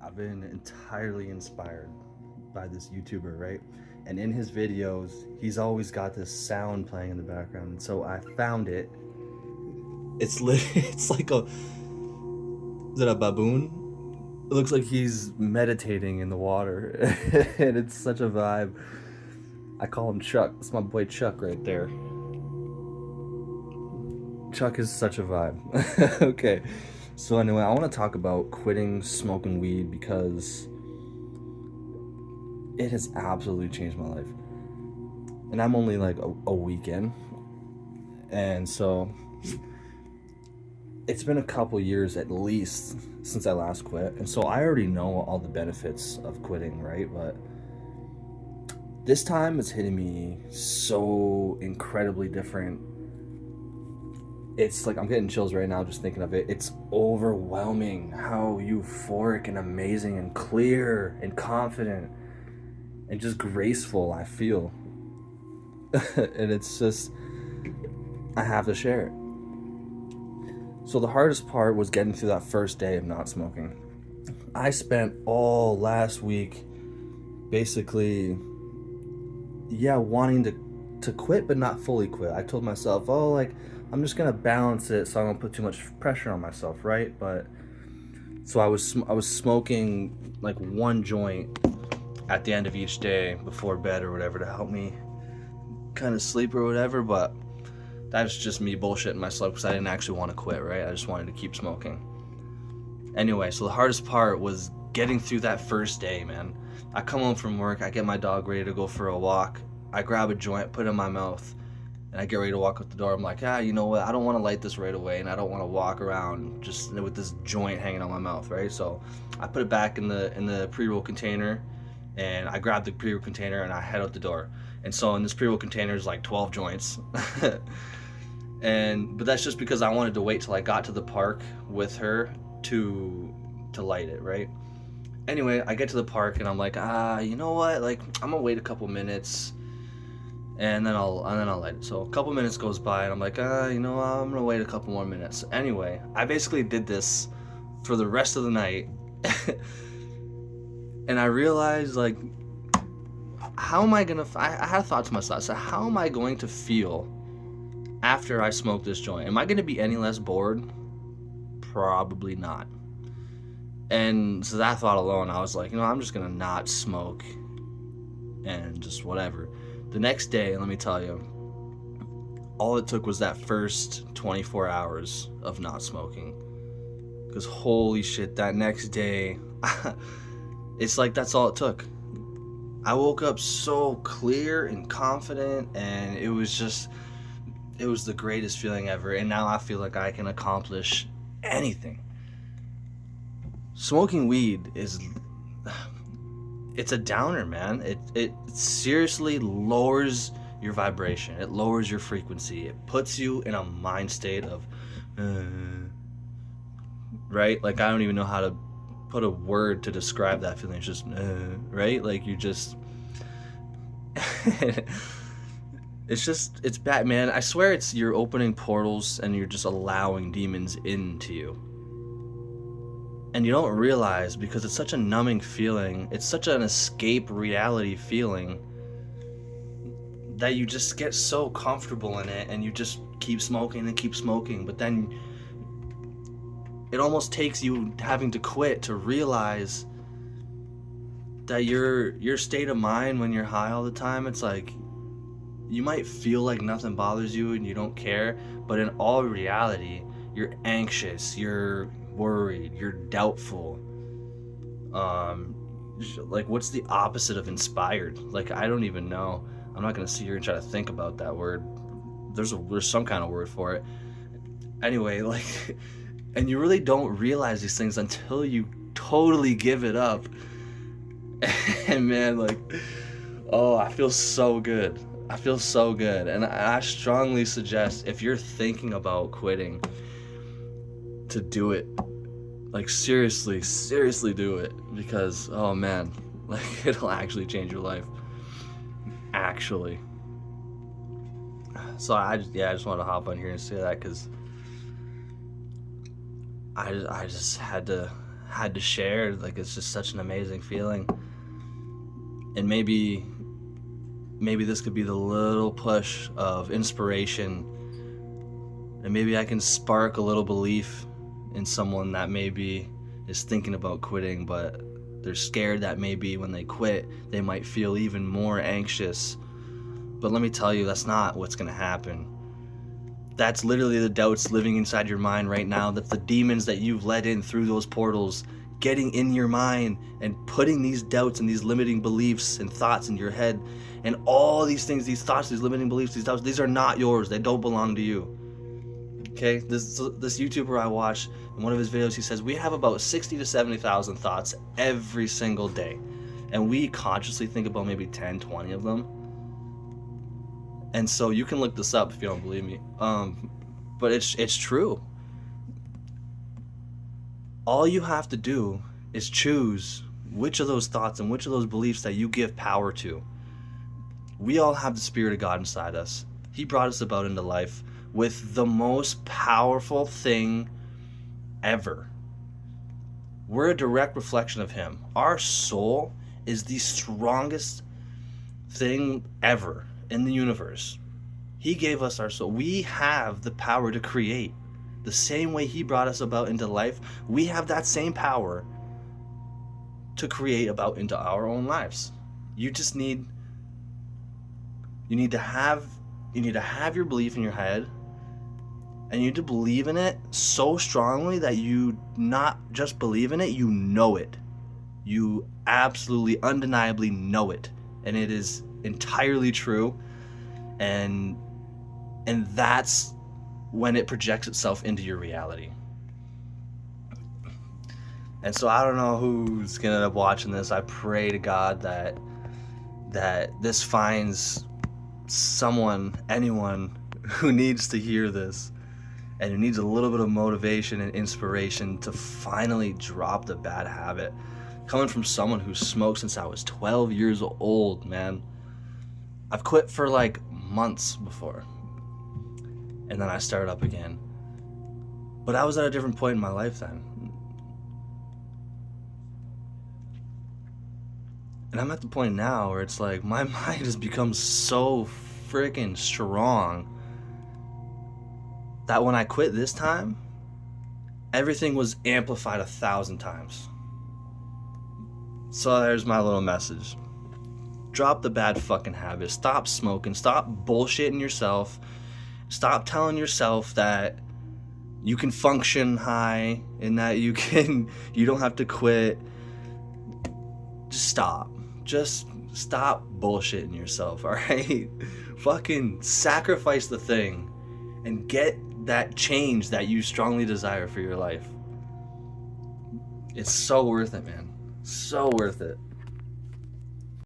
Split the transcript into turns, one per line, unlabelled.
I've been entirely inspired by this YouTuber, right? And in his videos, he's always got this sound playing in the background. And so I found it. It's like a is it a baboon? It looks like he's meditating in the water, and it's such a vibe. I call him Chuck. It's my boy Chuck right there. Chuck is such a vibe. Okay, so anyway, I want to talk about quitting smoking weed because it has absolutely changed my life. And I'm only like a week in, and so it's been a couple years at least since I last quit, and so I already know all the benefits of quitting, right? But this time it's hitting me so incredibly different. It's like I'm getting chills right now just thinking of it. It's overwhelming how euphoric and amazing and clear and confident and just graceful I feel. And it's just, I have to share it. So the hardest part was getting through that first day of not smoking. I spent all last week basically, wanting to quit but not fully quit. I told myself, oh, like, I'm just gonna balance it so I don't put too much pressure on myself, right? But so I was smoking like one joint at the end of each day before bed or whatever to help me kind of sleep or whatever. But that's just me bullshitting myself because I didn't actually want to quit, right? I just wanted to keep smoking. Anyway, so the hardest part was getting through that first day, man. I come home from work, I get my dog ready to go for a walk, I grab a joint, put it in my mouth, and I get ready to walk out the door. I'm like, you know what? I don't want to light this right away, and I don't want to walk around just with this joint hanging out my mouth, right? So I put it back in the pre-roll container, and I grab the pre-roll container and I head out the door. And so in this pre-roll container is like 12 joints. But that's just because I wanted to wait till I got to the park with her to light it, right? Anyway, I get to the park and I'm like, you know what? Like, I'm gonna wait a couple minutes, and then I'll light it. So a couple minutes goes by, and I'm like, you know, I'm gonna wait a couple more minutes. Anyway, I basically did this for the rest of the night, and I realized, like, how am I gonna? I had a thought to myself. I said, how am I going to feel after I smoke this joint? Am I gonna be any less bored? Probably not. And so that thought alone, I was like, you know, I'm just gonna not smoke and just whatever. The next day, let me tell you, all it took was that first 24 hours of not smoking. Because holy shit, that next day, it's like that's all it took. I woke up so clear and confident, and it was the greatest feeling ever. And now I feel like I can accomplish anything. Smoking weed it's a downer, man. It seriously lowers your vibration. It lowers your frequency. It puts you in a mind state of, right? Like, I don't even know how to put a word to describe that feeling. It's just, right? Like, you just, it's bad, man. I swear you're opening portals and you're just allowing demons into you. And you don't realize, because it's such a numbing feeling, it's such an escape reality feeling, that you just get so comfortable in it and you just keep smoking and keep smoking. But then it almost takes you having to quit to realize that your state of mind when you're high all the time, it's like you might feel like nothing bothers you and you don't care, but in all reality, you're anxious, you're worried, you're doubtful. Like, what's the opposite of inspired? Like, I don't even know. I'm not gonna sit here and try to think about that word. There's some kind of word for it. Anyway, like, and you really don't realize these things until you totally give it up. And man, like, oh, I feel so good. I feel so good. And I strongly suggest, if you're thinking about quitting, to do it. Like, seriously do it. Because, oh man, like, it'll actually change your life. Actually. So I just wanted to hop on here and say that, because I just had to had to share. Like, it's just such an amazing feeling. And maybe this could be the little push of inspiration, and maybe I can spark a little belief in someone that maybe is thinking about quitting, but they're scared that maybe when they quit, they might feel even more anxious. But let me tell you, that's not what's going to happen. That's literally the doubts living inside your mind right now. That's the demons that you've let in through those portals, getting in your mind and putting these doubts and these limiting beliefs and thoughts in your head. And all these things, these thoughts, these limiting beliefs, these doubts, these are not yours. They don't belong to you. Okay, this YouTuber I watch, in one of his videos, he says we have about 60 to 70,000 thoughts every single day, and we consciously think about maybe 10, 20 of them. And so you can look this up if you don't believe me, but it's true. All you have to do is choose which of those thoughts and which of those beliefs that you give power to. We all have the Spirit of God inside us. He brought us about into life with the most powerful thing ever. We're a direct reflection of Him. Our soul is the strongest thing ever in the universe. He gave us our soul. We have the power to create. The same way He brought us about into life, we have that same power to create about into our own lives. You just need to have your belief in your head, and you need to believe in it so strongly that you not just believe in it, you know it. You absolutely, undeniably know it, and it is entirely true, and that's when it projects itself into your reality. And so I don't know who's gonna end up watching this. I pray to God that this finds someone, anyone who needs to hear this, and who needs a little bit of motivation and inspiration to finally drop the bad habit. Coming from someone who smoked since I was 12 years old, man. I've quit for like months before, and then I started up again. But I was at a different point in my life then. And I'm at the point now where it's like my mind has become so freaking strong that when I quit this time, everything was amplified 1,000 times. So there's my little message. Drop the bad fucking habits. Stop smoking. Stop bullshitting yourself. Stop telling yourself that you can function high and that you don't have to quit. Just stop. Just stop bullshitting yourself, alright? Fucking sacrifice the thing and get that change that you strongly desire for your life. It's so worth it, man. So worth it.